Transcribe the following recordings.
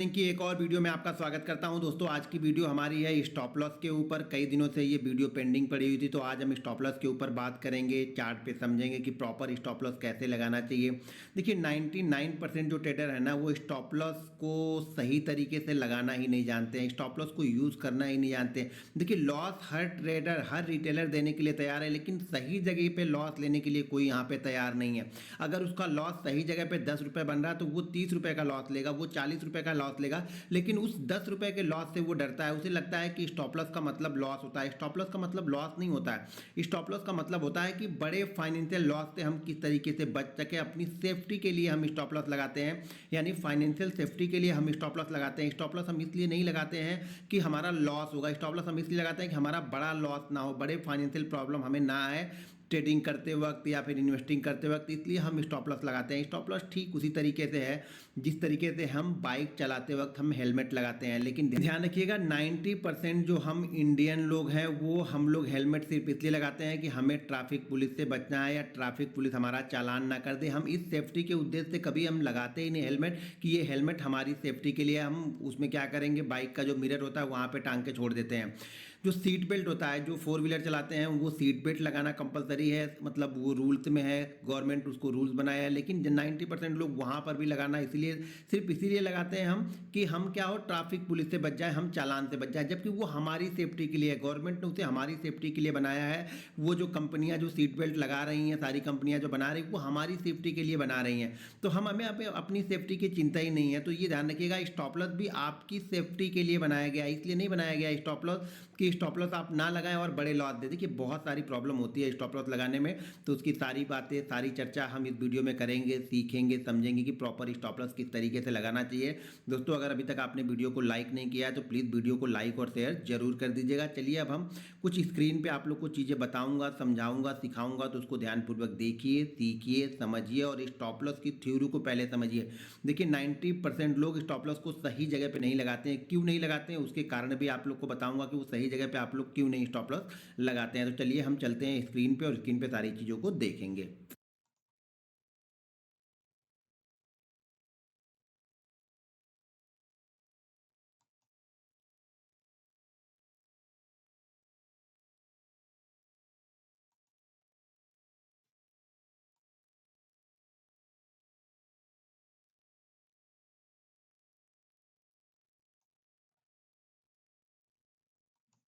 की एक और वीडियो में आपका स्वागत करता हूं दोस्तों। आज की वीडियो हमारी है स्टॉप लॉस के ऊपर। कई दिनों से ये वीडियो पेंडिंग पड़ी हुई थी, तो आज हम स्टॉप लॉस के ऊपर बात करेंगे। चार्ट पे समझेंगे कि प्रॉपर स्टॉप लॉस कैसे लगाना चाहिए। देखिए 99% जो ट्रेडर है ना, वो स्टॉप लॉस को सही तरीके से लगाना ही नहीं जानते हैं, स्टॉप लॉस को यूज़ करना ही नहीं जानते हैं। देखिए लॉस हर ट्रेडर हर रिटेलर देने के लिए तैयार है, लेकिन सही जगह पे लॉस लेने के लिए कोई यहाँ पे तैयार नहीं है। अगर उसका लॉस सही जगह पे 10 रुपये बन रहा है तो वो 30 रुपये का लॉस लेगा, वो 40 रुपये का लॉस लेगा, लेकिन उस 10 रुपए के लॉस से वो डरता है। उसे लगता है कि स्टॉप लॉस का मतलब लॉस होता है। स्टॉप लॉस का मतलब लॉस नहीं होता है। स्टॉप लॉस का मतलब होता है कि बड़े फाइनेंशियल लॉस से हम किस तरीके से बच सके। अपनी सेफ्टी के लिए हम स्टॉप लॉस लगाते हैं, यानी फाइनेंशियल सेफ्टी के लिए हम स्टॉप लॉस लगाते हैं। स्टॉप लॉस हम इसलिए नहीं लगाते हैं कि हमारा लॉस होगा, स्टॉप लॉस हम इसलिए लगाते हैं कि हमारा बड़ा लॉस ना हो, बड़े फाइनेंशियल प्रॉब्लम हमें ना आए ट्रेडिंग करते वक्त या फिर इन्वेस्टिंग करते वक्त, इसलिए हम स्टॉप लॉस लगाते हैं। स्टॉप लॉस ठीक उसी तरीके से है जिस तरीके से हम बाइक चलाते वक्त हम हेलमेट लगाते हैं। लेकिन ध्यान रखिएगा 90% जो हम इंडियन लोग हैं वो हम लोग हेलमेट सिर्फ इसलिए लगाते हैं कि हमें ट्रैफिक पुलिस से बचना है या ट्रैफिक पुलिस हमारा चालान ना कर दे। हम इस सेफ्टी के उद्देश्य से कभी हम लगाते ही नहीं हेलमेट कि ये हेलमेट हमारी सेफ्टी के लिए। हम उसमें क्या करेंगे, बाइक का जो मिरर होता है वहाँ पर टांग के छोड़ देते हैं। जो सीट बेल्ट होता है, जो फोर व्हीलर चलाते हैं वो सीट बेल्ट लगाना कंपलसरी है, मतलब वो रूल्स में है, गवर्नमेंट उसको रूल्स बनाया है। लेकिन 90% लोग वहाँ पर भी लगाना इसलिए सिर्फ इसीलिए लगाते हैं हम कि हम क्या हो, ट्रैफिक पुलिस से बच जाए, हम चालान से बच जाए, जबकि वो हमारी सेफ्टी के लिए है। गवर्नमेंट ने उसे हमारी सेफ्टी के लिए बनाया है। वो जो कंपनियां जो सीट बेल्ट लगा रही हैं, सारी कंपनियां जो बना रही हैं वो हमारी सेफ्टी के लिए बना रही हैं। तो हमें अपनी सेफ्टी की चिंता ही नहीं है। तो ये ध्यान रखिएगा स्टॉप लॉस भी आपकी सेफ्टी के लिए बनाया गया है, इसलिए नहीं बनाया गया स्टॉप लॉस कि स्टॉप लॉस आप ना लगाएं और बड़े लॉस दे। देखिए बहुत सारी प्रॉब्लम होती है स्टॉप लॉस लगाने में, तो उसकी सारी बातें सारी चर्चा हम इस वीडियो में करेंगे, सीखेंगे, समझेंगे कि प्रॉपर स्टॉप लॉस किस तरीके से लगाना चाहिए। दोस्तों अगर अभी तक आपने वीडियो को लाइक नहीं किया है तो प्लीज़ वीडियो को लाइक और शेयर जरूर कर दीजिएगा। चलिए अब हम कुछ स्क्रीन पे आप लोग को चीज़ें बताऊंगा, समझाऊंगा, सिखाऊंगा, तो उसको ध्यानपूर्वक देखिए, सीखिए, समझिए और स्टॉप लॉस की थ्योरी को पहले समझिए। देखिए 90% लोग स्टॉप लॉस को सही जगह पे नहीं लगाते हैं। क्यों नहीं लगाते हैं उसके कारण भी आप लोग को बताऊंगा कि वो सही जगह पे आप लोग क्यों नहीं स्टॉप लॉस लगाते हैं। तो चलिए हम चलते हैं स्क्रीन पे और स्क्रीन पे सारी चीज़ों को देखेंगे।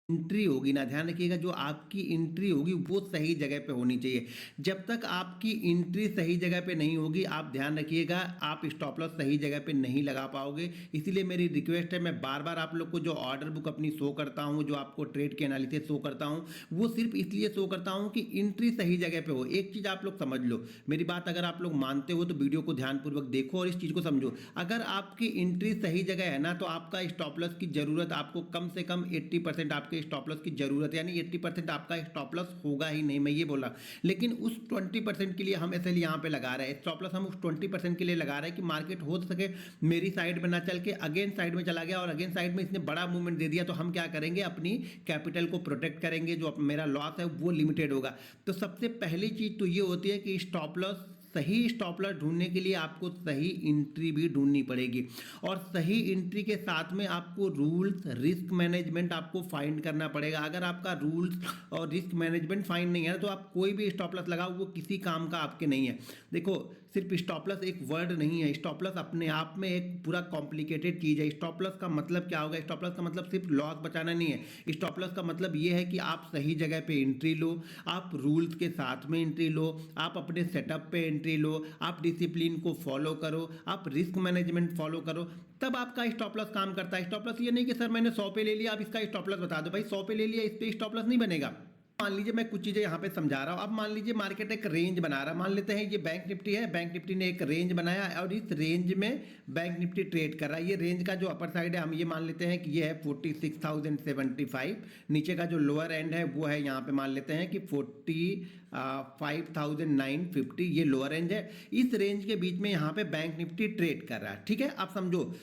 एंट्री होगी ना, ध्यान रखिएगा, जो आपकी एंट्री होगी वो सही जगह पे होनी चाहिए। जब तक आपकी एंट्री सही जगह पे नहीं होगी, आप ध्यान रखिएगा, आप स्टॉप लॉस सही जगह पे नहीं लगा पाओगे। इसीलिए मेरी रिक्वेस्ट है, मैं बार बार आप लोग को जो ऑर्डर बुक अपनी शो करता हूँ, जो आपको ट्रेड के एनालिसिस शो करता हूँ, वो सिर्फ इसलिए शो करता हूँ कि एंट्री सही जगह पे हो। एक चीज़ आप लोग समझ लो, मेरी बात अगर आप लोग मानते हो तो वीडियो को ध्यानपूर्वक देखो और इस चीज़ को समझो। अगर आपकी एंट्री सही जगह है ना, तो आपका स्टॉप लॉस की जरूरत, आपको कम से कम 80% आपके स्टॉप लॉस की जरूरत है, यानी 80% आपका स्टॉप लॉस होगा ही नहीं, मैं ये बोला। लेकिन उस 20% के लिए हम ऐसे यहाँ पे लगा रहे हैं स्टॉप लॉस, हम उस 20% के लिए लगा रहे हैं कि मार्केट हो सके मेरी साइड में ना चल के अगेन साइड में चला गया और अगेन साइड में इसने बड़ा मूवमेंट दे दिया, तो हम क्या करेंगे, अपनी कैपिटल को प्रोटेक्ट करेंगे, जो मेरा लॉस है वो लिमिटेड होगा। तो सबसे पहली चीज तो ये होती है कि स्टॉप लॉस, सही स्टॉप लॉस ढूंढने के लिए आपको सही एंट्री भी ढूंढनी पड़ेगी। और सही एंट्री के साथ में आपको रूल्स, रिस्क मैनेजमेंट आपको फाइंड करना पड़ेगा। अगर आपका रूल्स और रिस्क मैनेजमेंट फाइंड नहीं है तो आप कोई भी स्टॉप लॉस लगाओ वो किसी काम का आपके नहीं है। देखो सिर्फ स्टॉप लॉस एक वर्ड नहीं है, स्टॉप लॉस अपने आप में एक पूरा कॉम्प्लिकेटेड चीज़ है। स्टॉप लॉस का मतलब क्या होगा, स्टॉप लॉस का मतलब सिर्फ लॉस बचाना नहीं है। स्टॉप लॉस का मतलब ये है कि आप सही जगह पे एंट्री लो, आप रूल्स के साथ में एंट्री लो, आप अपने सेटअप पे एंट्री लो, आप डिसिप्लिन को फॉलो करो, आप रिस्क मैनेजमेंट फॉलो करो, तब आपका स्टॉप लॉस काम करता है। स्टॉप लॉस ये नहीं कि सर मैंने 100 पे ले लिया, अब इसका स्टॉप लॉस बता दो। भाई 100 पे ले लिया, इस पे स्टॉप लॉस नहीं बनेगा। मान लीजिए मैं कुछ चीज़ें यहाँ पे समझा रहा हूँ। अब मान लीजिए मार्केट एक रेंज बना रहा है, मान लेते हैं ये बैंक निफ्टी है, बैंक निफ्टी ने एक रेंज बनाया और इस रेंज में बैंक निफ्टी ट्रेड कर रहा है। ये रेंज का जो अपर साइड है हम ये मान लेते हैं कि ये है 46,075, नीचे का जो लोअर एंड है वो है यहाँ पे मान लेते हैं कि 45,950, ये लोअर रेंज है। इस रेंज के बीच में यहाँ पे बैंक निफ्टी ट्रेड कर रहा है, ठीक है। आप समझो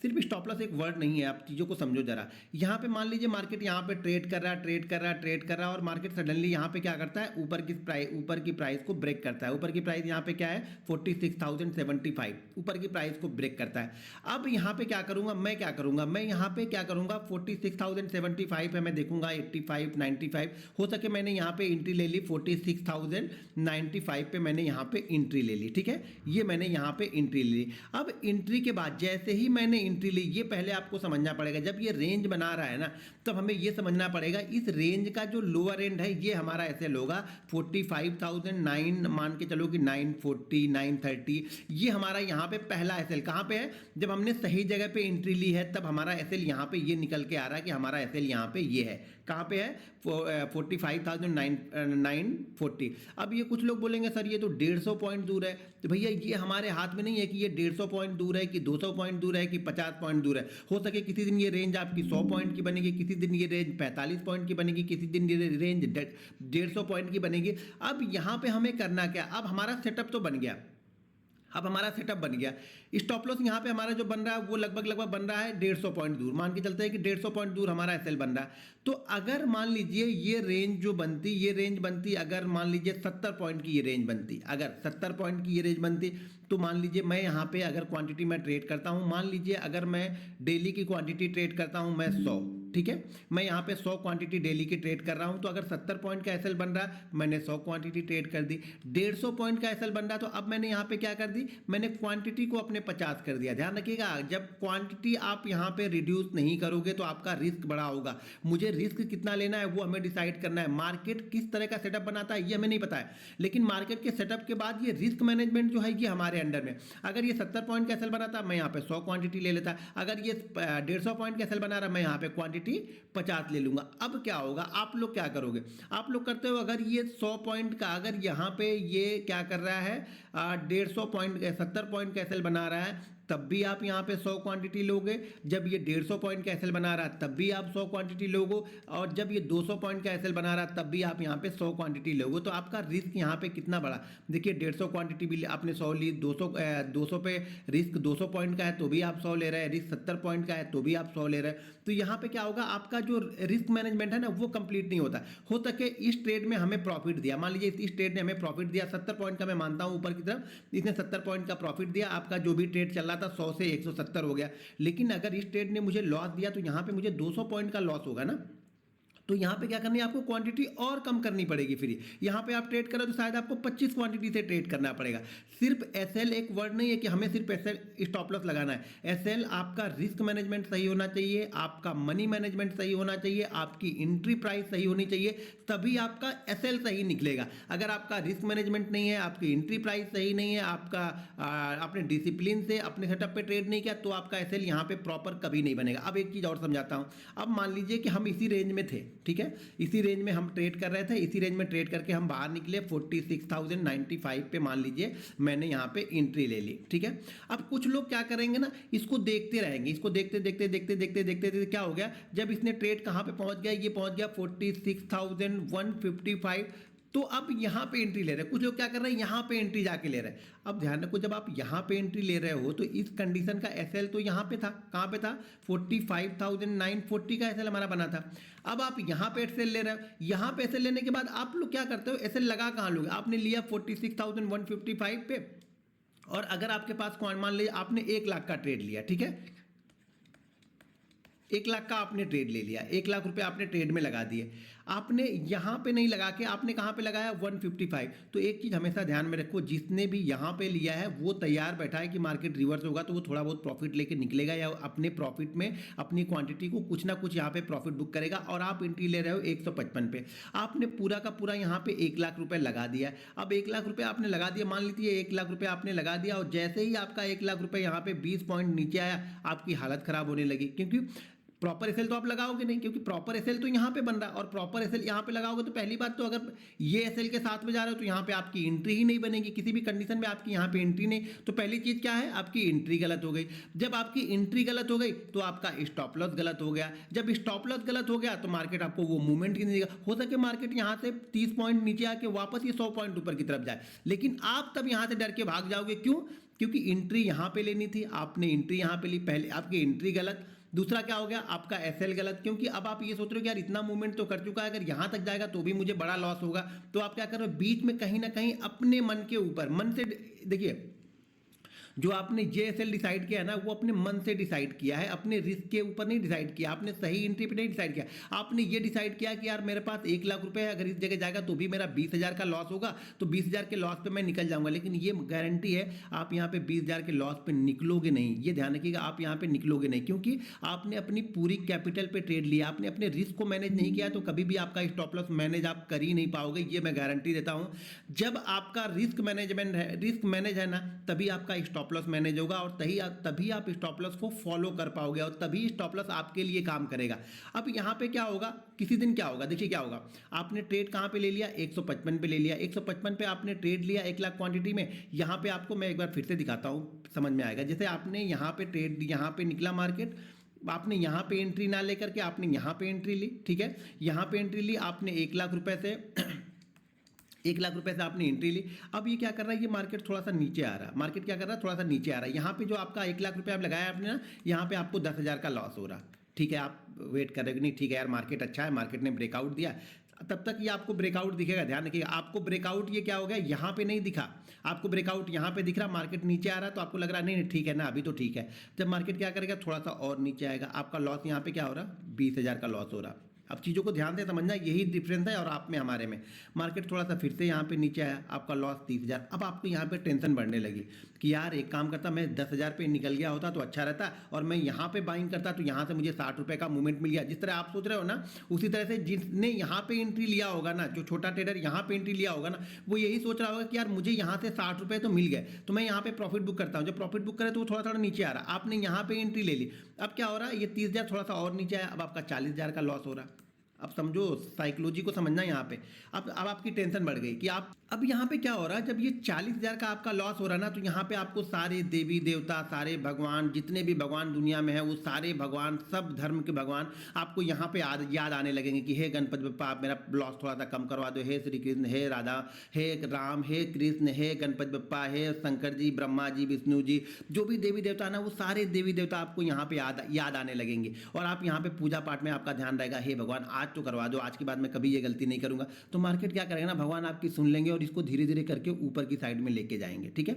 सिर्फ स्टॉप लॉस एक वर्ड नहीं है, आप चीज़ों को समझो जरा। यहाँ पे मान लीजिए मार्केट यहाँ पे ट्रेड कर रहा है, ट्रेड कर रहा है, ट्रेड कर रहा है, और मार्केट सडनली यहाँ पे क्या करता है, ऊपर की प्राइस को ब्रेक करता है। ऊपर की प्राइस यहाँ पे क्या है, 46,075, ऊपर की प्राइस को ब्रेक करता है। अब यहाँ पे क्या करूँगा, मैं क्या करूँगा, मैं यहाँ पे क्या करूँगा, 46,075 है, मैं देखूँगा 85, 95, हो सके मैंने यहाँ पे एंट्री ले ली 46,095 पे मैंने यहाँ पे एंट्री ले ली, ठीक है, ये मैंने यहाँ पे एंट्री ले ली। अब एंट्री के बाद जैसे ही मैंने एंट्री ली, ये पहले आपको समझना पड़ेगा, जब ये रेंज बना रहा है ना, तब हमें ये समझना पड़ेगा इस रेंज का जो लोअर एंड है ये हमारा एसएल होगा 45,009, मान के चलो कि 940, 930, ये हमारा यहाँ पे पहला एसएल कहाँ पे है, जब हमने सही जगह पे एंट्री ली है तब हमारा एसएल यहाँ पे ये निकल के आ रहा है कि हमारा एसएल यहाँ पे ये है, कहाँ पे है, 45,940। अब ये कुछ लोग बोलेंगे सर ये तो 150 पॉइंट दूर है, तो भैया ये हमारे हाथ में नहीं है कि ये 150 पॉइंट दूर है कि 200 पॉइंट दूर है कि 50 पॉइंट दूर है। हो सके किसी दिन ये रेंज आपकी 100 पॉइंट की बनेगी, किसी दिन ये रेंज 45 पॉइंट की बनेगी, किसी दिन ये रेंज 150 पॉइंट की बनेगी। अब यहाँ पे हमें करना क्या, अब हमारा सेटअप तो बन गया, अब हमारा सेटअप बन गया, स्टॉप लॉस यहाँ पे हमारा जो बन रहा है वो लगभग बन रहा है 150 पॉइंट दूर, मान के चलते हैं कि 150 पॉइंट दूर हमारा एसएल बन रहा है। तो अगर मान लीजिए ये रेंज जो बनती, ये रेंज बनती, अगर मान लीजिए 70 पॉइंट की ये रेंज बनती, अगर 70 पॉइंट की ये रेंज बनती, तो मान लीजिए मैं यहाँ पे अगर क्वांटिटी मैं ट्रेड करता हूँ, मान लीजिए अगर मैं डेली की क्वांटिटी ट्रेड करता हूँ मैं 100, ठीक है, मैं यहाँ पे 100 क्वांटिटी डेली की ट्रेड कर रहा हूँ, तो अगर 70 पॉइंट का एसएल बन रहा है, मैंने 100 क्वांटिटी ट्रेड कर दी। 150 पॉइंट का एसएल बन रहा है, तो अब मैंने यहाँ पे क्या कर दी, मैंने क्वांटिटी को अपने 50 कर दिया। ध्यान रखिएगा, जब क्वांटिटी आप यहाँ पे रिड्यूस नहीं करोगे तो आपका रिस्क बड़ा होगा। मुझे रिस्क कितना लेना है वो हमें डिसाइड करना है। मार्केट किस तरह का सेटअप बनाता है ये हमें नहीं पता है, लेकिन मार्केट के सेटअप के बाद ये रिस्क मैनेजमेंट जो है ये हमारे अंडर में। अगर ये 70 पॉइंट का एसएल बनाता, मैं यहाँ पे 100 क्वांटिटी ले लेता। अगर ये 150 पॉइंट का एसएल बना रहा, मैं यहाँ पे क्वांटिटी 50 ले लूंगा। अब क्या होगा, आप लोग क्या करोगे, आप लोग करते हो, अगर ये 100 पॉइंट का, अगर यहाँ पे ये क्या कर रहा है 150 पॉइंट 70 पॉइंट का एसएल बना रहा है, तब भी आप यहाँ पे 100 क्वांटिटी लोगे। जब ये 150 पॉइंट का एसएल बना रहा है तब भी आप 100 क्वांटिटी लोगे, और जब ये 200 पॉइंट का एसएल बना रहा है तब भी आप यहाँ पे 100 क्वांटिटी लोगे। तो आपका रिस्क यहाँ पे कितना बड़ा, देखिए 150 क्वांटिटी भी आपने 100 ली, 200 पे रिस्क 200 पॉइंट का है तो भी आप 100 ले रहे हैं, रिस्क 70 पॉइंट का है तो भी आप 100 ले रहे हैं। तो यहाँ पे क्या होगा, आपका जो रिस्क मैनेजमेंट है ना वो कंप्लीट नहीं होता। हो सके इस ट्रेड में हमें प्रॉफिट दिया, मान लीजिए इस ट्रेड ने हमें प्रॉफिट दिया 70 पॉइंट का, मैं मानता हूँ ऊपर की तरफ इसने 70 पॉइंट का प्रॉफिट दिया, आपका जो भी ट्रेड चल रहा था 100 से 170 हो गया। लेकिन अगर इस ट्रेड ने मुझे लॉस दिया तो यहाँ पे मुझे 200 पॉइंट का लॉस होगा ना, तो यहाँ पे क्या करनी है, आपको क्वांटिटी और कम करनी पड़ेगी। फिर यहाँ पे आप ट्रेड करो तो शायद आपको 25 क्वांटिटी से ट्रेड करना पड़ेगा। सिर्फ एसएल एक वर्ड नहीं है कि हमें सिर्फ एसएल स्टॉप लॉस लगाना है। एसएल आपका रिस्क मैनेजमेंट सही होना चाहिए, आपका मनी मैनेजमेंट सही होना चाहिए, आपकी एंट्री प्राइस सही होनी चाहिए, तभी आपका एसएल सही निकलेगा। अगर आपका रिस्क मैनेजमेंट नहीं है, आपकी एंट्री प्राइस सही नहीं है, आपका आपने डिसिप्लिन से अपने सेटअप पे ट्रेड नहीं किया, तो आपका एसएल यहाँ पे प्रॉपर कभी नहीं बनेगा। अब एक चीज़ और समझाता हूँ। अब मान लीजिए कि हम इसी रेंज में थे, ठीक है, इसी रेंज में हम ट्रेड कर रहे थे, इसी रेंज में ट्रेड करके हम बाहर निकले 46,095 पे, मान लीजिए मैंने यहाँ पे एंट्री ले ली, ठीक है। अब कुछ लोग क्या करेंगे ना, इसको देखते रहेंगे, इसको देखते देखते देखते देखते देखते देखते क्या हो गया, जब इसने ट्रेड कहाँ पे पहुँच गया, ये पहुँच गया 46,155, तो अब यहाँ पे एंट्री ले रहे हैं। कुछ लोग क्या कर रहे हैं, यहाँ पे एंट्री जाके ले रहे हैं। अब ध्यान रखो, जब आप यहाँ पे एंट्री ले रहे हो तो इस कंडीशन का एसएल तो यहाँ पे था, कहाँ पे था, 45,940 का एसएल हमारा बना था। अब आप यहाँ पे एसएल ले रहे हो, यहाँ पे एसएल लेने के बाद आप लोग क्या करते हो, एसएल लगा कहाँ लोगे, आपने लिया 46,155 पे, और अगर आपके पास मान लीजिए आपने 1 लाख का ट्रेड लिया, ठीक है, 1 लाख का आपने ट्रेड ले लिया, 1 लाख रुपए आपने ट्रेड में लगा दिए। आपने यहाँ पे नहीं लगा के आपने कहाँ पे लगाया, 155। तो एक चीज़ हमेशा ध्यान में रखो, जिसने भी यहाँ पे लिया है वो तैयार बैठा है कि मार्केट रिवर्स होगा तो वो थोड़ा बहुत प्रॉफिट लेके निकलेगा, या अपने प्रॉफिट में अपनी क्वांटिटी को कुछ ना कुछ यहाँ पे प्रॉफिट बुक करेगा। और आप एंट्री ले रहे हो 155 पे, आपने पूरा का पूरा यहाँ पे 1 लाख रुपए लगा दिया। अब 1 लाख रुपए आपने लगा दिया, मान लीजिए 1 लाख रुपए आपने लगा दिया, और जैसे ही आपका 1 लाख रुपए यहाँ पे 20 पॉइंट नीचे आया, आपकी हालत खराब होने लगी, क्योंकि प्रॉपर एसएल तो आप लगाओगे नहीं, क्योंकि प्रॉपर एसएल तो यहाँ पे बन रहा है, और प्रॉपर एसएल यहाँ पे लगाओगे तो पहली बात तो अगर ये एसएल के साथ में जा रहे हो तो यहाँ पे आपकी एंट्री ही नहीं बनेगी, किसी भी कंडीशन में आपकी यहाँ पे एंट्री नहीं। तो पहली चीज़ क्या है, आपकी एंट्री गलत हो गई। जब आपकी एंट्री गलत हो गई तो आपका स्टॉप लॉस गलत हो गया। जब स्टॉप लॉस गलत हो गया तो मार्केट आपको वो मूवमेंट ही नहीं देगा। हो सके मार्केट यहाँ से 30 पॉइंट नीचे आके वापस ये 100 पॉइंट ऊपर की तरफ जाए, लेकिन आप तब यहाँ से डर के भाग जाओगे। क्यों? क्योंकि एंट्री यहाँ पे लेनी थी, आपने एंट्री यहाँ पे ली, पहले आपकी एंट्री गलत। दूसरा क्या हो गया, आपका एसएल गलत, क्योंकि अब आप ये सोच रहे हो कि यार इतना मूवमेंट तो कर चुका है, अगर यहाँ तक जाएगा तो भी मुझे बड़ा लॉस होगा। तो आप क्या कर रहे हो, बीच में कहीं ना कहीं अपने मन के ऊपर, मन से देखिए, जो आपने जेएसएल डिसाइड किया है ना, वो अपने मन से डिसाइड किया है, अपने रिस्क के ऊपर नहीं डिसाइड किया, आपने सही एंट्री पे नहीं डिसाइड किया। आपने ये डिसाइड किया कि यार मेरे पास 1 लाख रुपए है, अगर इस जगह जाएगा तो भी मेरा 20,000 का लॉस होगा, तो 20,000 के लॉस पे मैं निकल जाऊंगा। लेकिन ये गारंटी है आप यहाँ पे 20,000 के लॉस पे निकलोगे नहीं, ये ध्यान रखिएगा, आप यहाँ पे निकलोगे नहीं, क्योंकि आपने अपनी पूरी कैपिटल पे ट्रेड लिया, आपने अपने रिस्क को मैनेज नहीं किया, तो कभी भी आपका स्टॉप लॉस मैनेज आप कर ही नहीं पाओगे, ये मैं गारंटी देता हूँ। जब आपका रिस्क मैनेजमेंट है, रिस्क मैनेज है ना, तभी आपका स्टॉप लॉस मैनेज होगा, और तभी आप स्टॉप लॉस को फॉलो कर पाओगे, और तभी स्टॉप लॉस आपके लिए काम करेगा। अब यहाँ पे क्या होगा, किसी दिन क्या होगा, देखिए क्या होगा, आपने ट्रेड कहाँ पे ले लिया, 155 पे ले लिया, 155 पे आपने ट्रेड लिया 1 लाख क्वांटिटी में। यहाँ पे आपको मैं एक बार फिर से दिखाता हूँ, समझ में आएगा। जैसे आपने यहाँ पे ट्रेड, यहाँ पे निकला मार्केट, आपने यहाँ पे एंट्री ना लेकर के आपने यहाँ पे एंट्री ली, ठीक है, यहाँ पे एंट्री ली आपने 1 लाख रुपए से 1 लाख रुपए से आपने एंट्री ली। अब ये क्या कर रहा है, ये मार्केट थोड़ा सा नीचे आ रहा है, मार्केट क्या कर रहा है, थोड़ा सा नीचे आ रहा है। यहाँ पे जो आपका 1 लाख रुपए आप लगाया आपने ना, यहाँ पे आपको 10,000 का लॉस हो रहा। ठीक है, आप वेट कर रहे हो, नहीं ठीक है यार मार्केट अच्छा है, मार्केट ने ब्रेकआउट दिया, तब तक ये आपको ब्रेकआउट दिखेगा। ध्यान रखिएगा, आपको ब्रेकआउट ये क्या हो गया, यहाँ पे नहीं दिखा, आपको ब्रेकआउट यहाँ पे दिख रहा, मार्केट नीचे आ रहा है, तो आपको लग रहा है नहीं ठीक है ना, अभी तो ठीक है। जब मार्केट क्या करेगा, थोड़ा सा और नीचे आएगा, आपका लॉस यहाँ पे क्या हो रहा, 20,000 का लॉस हो रहा। अब चीज़ों को ध्यान से समझना, यही डिफरेंस है और आप में हमारे में। मार्केट थोड़ा सा फिर से यहाँ पे नीचे आया, आपका लॉस 30,000। अब आपको यहाँ पे टेंशन बढ़ने लगी कि यार एक काम करता, मैं 10,000 पे निकल गया होता तो अच्छा रहता, और मैं यहाँ पे बाइंग करता तो यहाँ से मुझे 60 रुपये का मूवमेंट मिल गया। जिस तरह आप सोच रहे हो ना, उसी तरह से जिसने यहाँ पे एंट्री लिया होगा ना, जो छोटा ट्रेडर यहाँ पे एंट्री लिया होगा ना, वो यही सोच रहा होगा कि यार मुझे यहाँ से 60 रुपये तो मिल गए, तो मैं यहाँ पे प्रॉफिट बुक करता हूँ। जब प्रॉफिट बुक करे तो वो थोड़ा थोड़ा नीचे आ रहा, आपने यहाँ पे एंट्री ले ली, अब क्या हो रहा है, ये 30,000 थोड़ा सा और नीचे आया, अब आपका 40,000 का लॉस हो रहा। अब समझो, साइकोलॉजी को समझना यहाँ पे। अब आपकी टेंशन बढ़ गई कि आप, अब यहाँ पे क्या हो रहा है, जब ये 40,000 का आपका लॉस हो रहा है ना, तो यहाँ पे आपको सारे देवी देवता, सारे भगवान, जितने भी भगवान दुनिया में है, वो सारे भगवान, सब धर्म के भगवान आपको यहाँ पे याद आने लगेंगे कि हे गणपति बप्पा आप मेरा लॉस थोड़ा सा कम करवा दो, हे श्री कृष्ण, हे राधा, हे राम, हे कृष्ण, हे गणपति बप्पा, हे शंकर जी, ब्रह्मा जी, विष्णु जी, जो भी देवी देवता है ना, वो सारे देवी देवता आपको यहाँ पे याद आने लगेंगे। और आप यहाँ पे पूजा पाठ में आपका ध्यान रहेगा, हे भगवान आज तो करवा दो, आज के बाद मैं कभी ये गलती नहीं करूंगा। तो मार्केट क्या करेगा ना, भगवान आपकी सुन लेंगे और इसको धीरे धीरे करके ऊपर की साइड में लेके जाएंगे। ठीक है,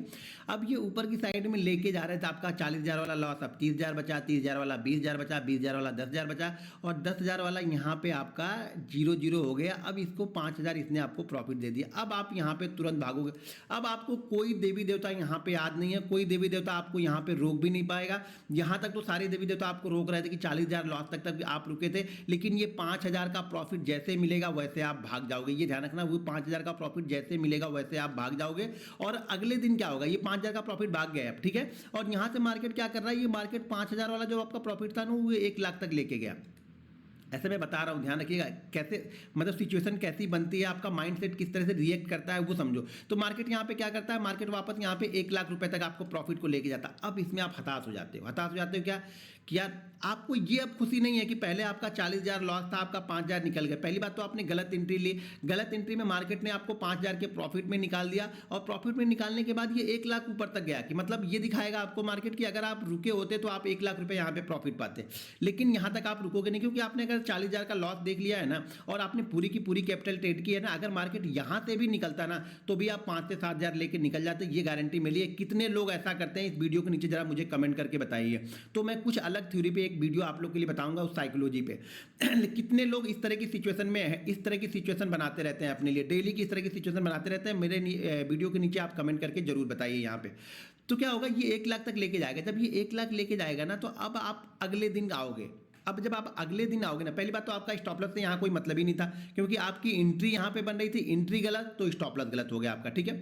अब ये ऊपर की साइड में लेके जा रहे थे, आपका 40,000 वाला लॉस अब 30,000 बचा, 30,000 वाला 20,000 बचा, 20,000 वाला 10,000 बचा, और 10,000 वाला यहाँ पे आपका 0-0 हो गया। अब इसको 5,000 इसने आपको प्रॉफिट दे दिया। अब आप यहाँ पे तुरंत भागोगे। अब आपको कोई देवी देवता यहाँ पे याद नहीं है, कोई देवी देवता आपको यहाँ पे रोक भी नहीं पाएगा। यहाँ तक तो सारे देवी देवता आपको रोक रहे थे कि 40,000 लॉस तक आप रुके थे, लेकिन ये 5,000 का प्रॉफिट जैसे मिलेगा वैसे आप भाग जाओगे। ये ध्यान रखना, वो 5,000 का प्रॉफिट जैसे मिलेगा वैसे आप भाग जाओगे। और अगले दिन क्या होगा, ये 5,000 का प्रॉफिट भाग गया है, ठीक है। और यहाँ से मार्केट क्या कर रहा है, ये मार्केट 5,000 वाला जो आपका प्रॉफिट था ना, वो 1 लाख तक लेके गया। ऐसे मैं बता रहा हूँ, ध्यान रखिएगा कैसे, मतलब सिचुएशन कैसी बनती है, आपका माइंडसेट किस तरह से रिएक्ट करता है वो समझो। तो मार्केट यहाँ पे क्या करता है, मार्केट वापस यहाँ पे 1 लाख रुपए तक आपको प्रॉफिट को लेके जाता है। अब इसमें आप हताश हो जाते हो। हताश हो जाते हो क्या कि यार आपको ये अब खुशी नहीं है कि पहले आपका 40,000 लॉस था, आपका 5,000 निकल गया। पहली बात तो आपने गलत एंट्री ली, गलत एंट्री में मार्केट ने आपको 5,000 के प्रॉफिट में निकाल दिया, और प्रॉफिट में निकालने के बाद ये 1 लाख ऊपर तक गया, कि मतलब ये दिखाएगा आपको मार्केट की अगर आप रुके होते तो आप 1 लाख रुपए यहाँ पे प्रॉफिट पाते। लेकिन यहाँ तक आप रुकोगे नहीं, क्योंकि आपने अगर 40,000 का लॉस देख लिया है ना, और आपने पूरी की पूरी कैपिटल ट्रेड की है ना, अगर मार्केट यहाँ से भी निकलता ना, तो भी आप 5 से 7,000 लेके निकल जाते, ये गारंटी मिली है। कितने लोग ऐसा करते हैं, इस वीडियो के नीचे जरा मुझे कमेंट करके बताइए। तो मैं कुछ अलग थ्योरी पे एक वीडियो आप लोग के लिए बताऊंगा, उस साइकोलॉजी पे। कितने लोग इस तरह की सिचुएशन में है, इस तरह की सिचुएशन बनाते रहते हैं अपने लिए, डेली की इस तरह की सिचुएशन बनाते रहते हैं, मेरे वीडियो के नीचे आप कमेंट करके जरूर बताइए यहाँ पे। तो क्या होगा, ये 1 लाख तक लेके जाएगा। जब ये 1 लाख लेके जाएगा ना, तो अब आप अगले दिन आओगे। अब जब आप अगले दिन आओगे ना, पहली बात तो आपका स्टॉप लॉस से यहाँ कोई मतलब ही नहीं था, क्योंकि आपकी एंट्री यहाँ पे बन रही थी, एंट्री गलत तो स्टॉप लॉस गलत हो गया आपका। ठीक है,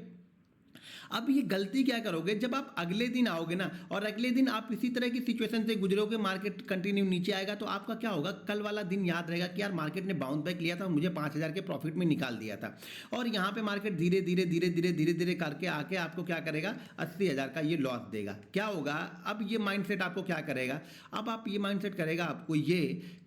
अब ये गलती क्या करोगे, जब आप अगले दिन आओगे ना और अगले दिन आप इसी तरह की सिचुएशन से गुजरोगे, मार्केट कंटिन्यू नीचे आएगा, तो आपका क्या होगा, कल वाला दिन याद रहेगा कि यार मार्केट ने बाउंस बैक लिया था, मुझे 5,000 के प्रॉफिट में निकाल दिया था। और यहाँ पे मार्केट धीरे धीरे धीरे धीरे धीरे धीरे करके आके आपको क्या करेगा, 80,000 का ये लॉस देगा। क्या होगा, अब ये माइंडसेट आपको क्या करेगा, अब आप ये माइंडसेट करेगा आपको ये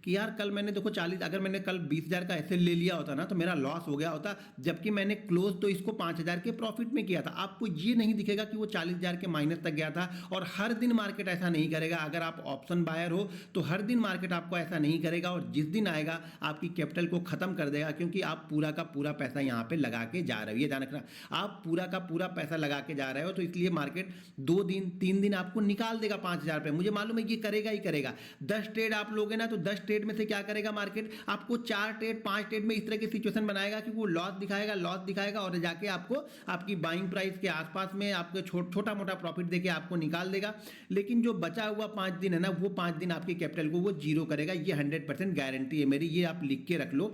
कि यार कल मैंने देखो 40, अगर मैंने कल 20,000 का एसएल ले लिया होता ना तो मेरा लॉस हो गया होता, जबकि मैंने क्लोज तो इसको 5,000 के प्रॉफिट में किया था। आपको ये नहीं दिखेगा कि वो 40,000 के माइनस तक गया था। और हर दिन मार्केट ऐसा नहीं करेगा। अगर आप ऑप्शन बायर हो तो हर दिन मार्केट आपको ऐसा नहीं करेगा, और जिस दिन आएगा आपकी कैपिटल को खत्म कर देगा, क्योंकि आप पूरा का पूरा पैसा यहाँ पे लगा के जा रहे हो। ये ध्यान रखना, आप पूरा का पूरा पैसा लगा के जा रहे हो, तो इसलिए मार्केट 2 दिन 3 दिन आपको निकाल देगा 5,000 पे। मुझे मालूम है ये करेगा ही करेगा। 10 ट्रेड आप लोगे ना तो 10 ट्रेड में से क्या करेगा मार्केट, आपको 4 ट्रेड 5 ट्रेड में इस तरह की सिचुएशन बनाएगा कि वो लॉस दिखाएगा और जाके आपको आपकी बाइंग प्राइस के आसपास में आपको छोटा मोटा प्रॉफिट देके आपको निकाल देगा। लेकिन जो बचा हुआ 5 दिन है ना, वो 5 दिन आपकी कैपिटल को वो जीरो करेगा। ये 100% गारंटी है मेरी, ये आप लिख के रख लो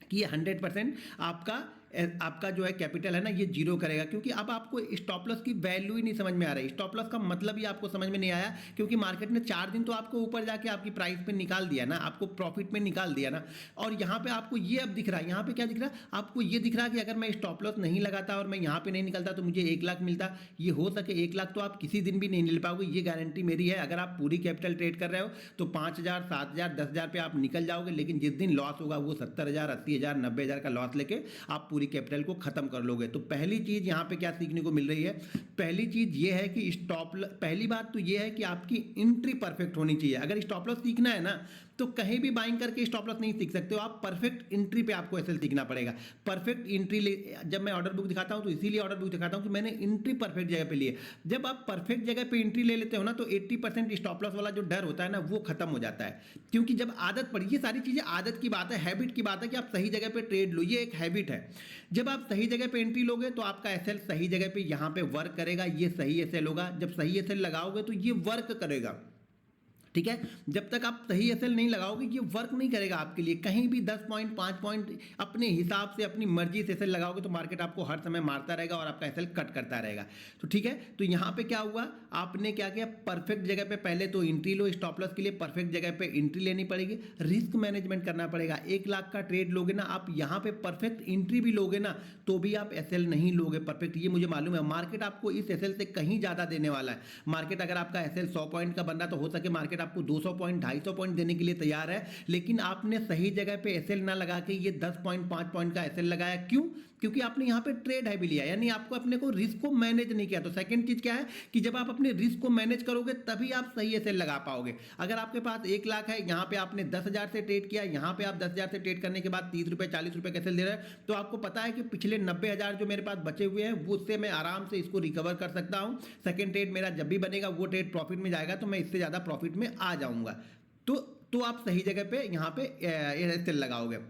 कि ये 100% आपका जो है कैपिटल है ना ये जीरो करेगा। क्योंकि अब आपको स्टॉप लॉस की वैल्यू ही नहीं समझ में आ रही, स्टॉप लॉस का मतलब ही आपको समझ में नहीं आया, क्योंकि मार्केट ने 4 दिन तो आपको ऊपर जाके आपकी प्राइस पे निकाल दिया ना, आपको प्रॉफिट में निकाल दिया ना। और यहाँ पे आपको ये अब दिख रहा है, यहाँ पे क्या दिख रहा है आपको, ये दिख रहा है कि अगर मैं स्टॉप लॉस नहीं लगाता और मैं यहाँ पे नहीं निकलता तो मुझे 1 लाख मिलता। ये हो सके 1 लाख तो आप किसी दिन भी नहीं ले पाओगे, ये गारंटी मेरी है। अगर आप पूरी कैपिटल ट्रेड कर रहे हो तो 5,000 7,000 10,000 पे आप निकल जाओगे, लेकिन जिस दिन लॉस होगा वो 70,000 80,000 90,000 का लॉस लेके आप पूरी कैपिटल को खत्म कर लोगे। तो पहली चीज यहां पे क्या सीखने को मिल रही है, पहली चीज ये है कि पहली बात तो ये है कि आपकी एंट्री परफेक्ट होनी चाहिए। अगर स्टॉप लॉस सीखना है ना तो कहीं भी बाइंग करके स्टॉप लॉस नहीं सीख सकते हो आप, परफेक्ट एंट्री पे आपको एसएल सीखना पड़ेगा। परफेक्ट एंट्री जब मैं ऑर्डर बुक दिखाता हूं तो इसीलिए ऑर्डर बुक दिखाता हूं कि मैंने एंट्री परफेक्ट जगह पे ली है। जब आप परफेक्ट जगह पे एंट्री ले लेते हो ना तो 80% स्टॉप लॉस वाला जो डर होता है ना वो खत्म हो जाता है। क्योंकि जब आदत पड़ी, ये सारी चीजें आदत की बात है, हैबिट की बात है कि आप सही जगह पे ट्रेड लो, ये एक हैबिट है। जब आप सही जगह पे एंट्री लोगे तो आपका एसएल सही जगह पे यहां पे वर्क करेगा, ये सही एसएल होगा। जब सही एसएल लगाओगे तो ये वर्क करेगा, ठीक है। जब तक आप सही एसएल नहीं लगाओगे ये वर्क नहीं करेगा आपके लिए। कहीं भी 10 पॉइंट 5 पॉइंट अपने हिसाब से अपनी मर्जी से एसएल लगाओगे तो मार्केट आपको हर समय मारता रहेगा और आपका एसएल कट करता रहेगा। तो ठीक है, तो यहाँ पे क्या हुआ, आपने क्या किया, परफेक्ट जगह पे पहले तो एंट्री लो। स्टॉप लॉस के लिए परफेक्ट जगह पे एंट्री लेनी पड़ेगी, रिस्क मैनेजमेंट करना पड़ेगा। 1 लाख का ट्रेड लोगे ना आप, यहाँ पे परफेक्ट एंट्री भी लोगे ना तो भी आप एसएल नहीं लोगे परफेक्ट, ये मुझे मालूम है। मार्केट आपको इस एसएल से कहीं ज्यादा देने वाला है। मार्केट अगर आपका एसएल 100 पॉइंट का बन रहा तो हो सके मार्केट आपको 200 पॉइंट 250 पॉइंट देने के लिए तैयार है। लेकिन आपने सही जगह पे एसएल ना लगा के ये 10 पॉइंट 5 पॉइंट का एसएल लगाया। क्यों? क्योंकि आपने यहां पे ट्रेड है भी लिया, यानी आपको अपने को रिस्क को मैनेज नहीं किया। तो सेकंड चीज क्या है कि जब आप अपने रिस्क को मैनेज करोगे तभी आप सही एसएल लगा पाओगे। अगर आपके पास 1 लाख है, यहां पे आपने 10,000 से ट्रेड किया, यहां पे आप 10,000 से ट्रेड करने के बाद 30 रुपए 40 रुपए का एसएल दे रहे हैं, तो आपको पता है कि पिछले 90,000 जो मेरे पास बचे हुए हैं वो उससे मैं आराम से इसको रिकवर कर सकता हूं। सेकंड ट्रेड मेरा जब भी बनेगा वो ट्रेड प्रॉफिट में जाएगा तो मैं इससे ज्यादा प्रॉफिट में आ जाऊंगा। तो आप सही जगह पे यहाँ पे एसएल लगाओगे।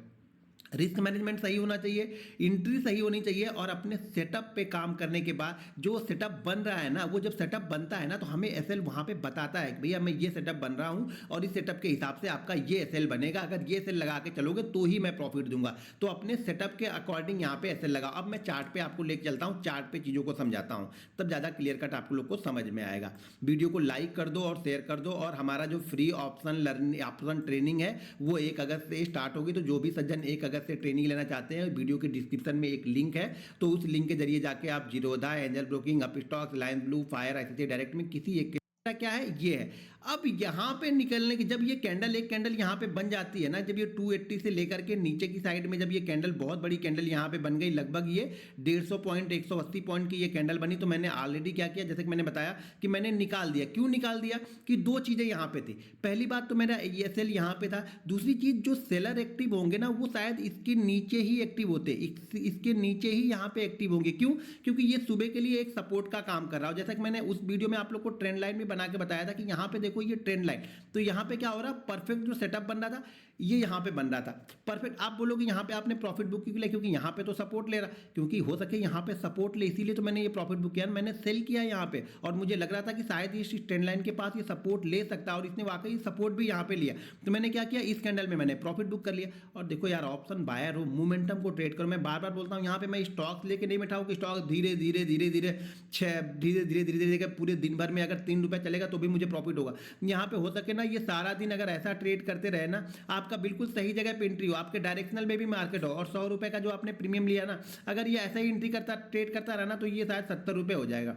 रिस्क मैनेजमेंट सही होना चाहिए, एंट्री सही होनी चाहिए, और अपने सेटअप पे काम करने के बाद जो सेटअप बन रहा है ना, वो जब सेटअप बनता है ना तो हमें एसएल वहाँ पे बताता है कि भैया मैं ये सेटअप बन रहा हूँ और इस सेटअप के हिसाब से आपका ये एसएल बनेगा। अगर ये एसएल लगा के चलोगे तो ही मैं प्रॉफिट दूंगा। तो अपने सेटअप के अकॉर्डिंग यहाँ पे एसएल लगाओ। अब मैं चार्ट पे आपको लेके चलता हूँ, चार्ट पे चीज़ों को समझाता हूँ, तब ज़्यादा क्लियर कट आप लोग को समझ में आएगा। वीडियो को लाइक कर दो और शेयर कर दो। और हमारा जो फ्री ऑप्शन ट्रेनिंग है वो 1 अगस्त से स्टार्ट होगी। तो जो भी सज्जन 1 अगस्त से ट्रेनिंग लेना चाहते हैं, वीडियो के डिस्क्रिप्शन में एक लिंक है, तो उस लिंक के जरिए जाके आप Zerodha, angel broking, Upstox, Reliance blue, fire, ICICI direct में किसी एक क्या है ये है। अब यहां पे निकलने की जब ये कैंडल, एक कैंडल यहां पे बन जाती है ना, जब ये 280 से लेकर के नीचे की साइड में जब ये कैंडल, बहुत बड़ी कैंडल यहां पे बन गई, लगभग ये 150 पॉइंट 180 पॉइंट की ये कैंडल बनी, तो मैंने ऑलरेडी क्या किया, जैसे कि मैंने बताया कि मैंने निकाल दिया। क्यों निकाल दिया कि 2 चीजें यहां पे थी। पहली बात तो मेरा एसएल यहां पे था, दूसरी चीज जो सेलर एक्टिव होंगे ना वो शायद इसके नीचे ही एक्टिव होते, इसके नीचे ही यहां पे एक्टिव होंगे। क्यों? क्योंकि ये सुबह के लिए एक सपोर्ट का काम कर रहा हो। जैसा कि मैंने उस वीडियो में आप लोग को ट्रेंड लाइन भी बना के बताया था कि यहां पे देखो ये ट्रेंड लाइन, तो यहां पे क्या हो रहा है, परफेक्ट जो सेटअप बन रहा था ये यहाँ पे बन रहा था परफेक्ट। आप बोलोगे यहाँ पे आपने प्रॉफिट बुक क्यों लिया, क्योंकि यहाँ पे तो सपोर्ट ले रहा, क्योंकि हो सके यहाँ पे सपोर्ट ले, इसीलिए तो मैंने ये प्रॉफिट बुक किया, मैंने सेल किया यहाँ पे और मुझे लग रहा था कि शायद इस ट्रेंड लाइन के पास ये सपोर्ट ले सकता है और इसने वाकई सपोर्ट भी यहाँ पे लिया। तो मैंने क्या किया, इस कैंडल में मैंने प्रॉफिट बुक कर लिया। और देखो यार, ऑप्शन बायर हो, मोमेंटम को ट्रेड करो। मैं बार बार बोलता हूँ यहाँ पे मैं स्टॉक्स लेके नहीं बैठा हूँ कि स्टॉक धीरे धीरे धीरे धीरे धीरे धीरे धीरे धीरे पूरे दिन भर में अगर 3 रुपये चलेगा तो भी मुझे प्रॉफिट होगा। यहाँ पे हो सके ना ये सारा दिन अगर ऐसा ट्रेड करते रहे ना, आपका बिल्कुल सही जगह पे एंट्री हो, आपके डायरेक्शनल में भी मार्केट हो और 100 रुपये का जो आपने प्रीमियम लिया ना, अगर ये ऐसा ही एंट्री करता ट्रेड करता रहा ना तो ये शायद 70 रुपये हो जाएगा।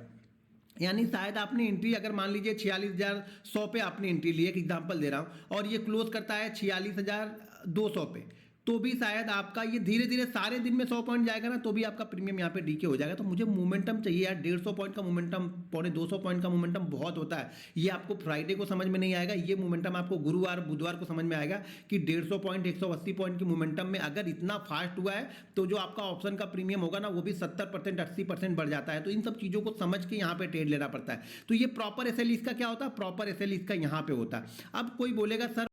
यानी शायद आपने एंट्री अगर मान लीजिए 46,100 पे आपने एंट्री ली, एक एग्जांपल दे रहा हूँ, और ये क्लोज करता है 46,200 पे, तो भी शायद आपका ये धीरे धीरे सारे दिन में 100 पॉइंट जाएगा ना, तो भी आपका प्रीमियम यहाँ पे डीके हो जाएगा। तो मुझे मोमेंटम चाहिए यार, 150 पॉइंट का मोमेंटम, 250 पॉइंट का मोमेंटम बहुत होता है। ये आपको फ्राइडे को समझ में नहीं आएगा, ये मोमेंटम आपको गुरुवार बुधवार को समझ में आएगा कि 150 पॉइंट 180 पॉइंट की मोमेंटम में अगर इतना फास्ट हुआ है तो जो आपका ऑप्शन का प्रीमियम होगा ना वो भी 70% 80% बढ़ जाता है। तो इन सब चीज़ों को समझ के यहाँ पे ट्रेड लेना पड़ता है। तो ये प्रॉपर एसएल इसका क्या होता है, प्रॉपर एसएल इसका यहाँ पे होता है। अब कोई बोलेगा सर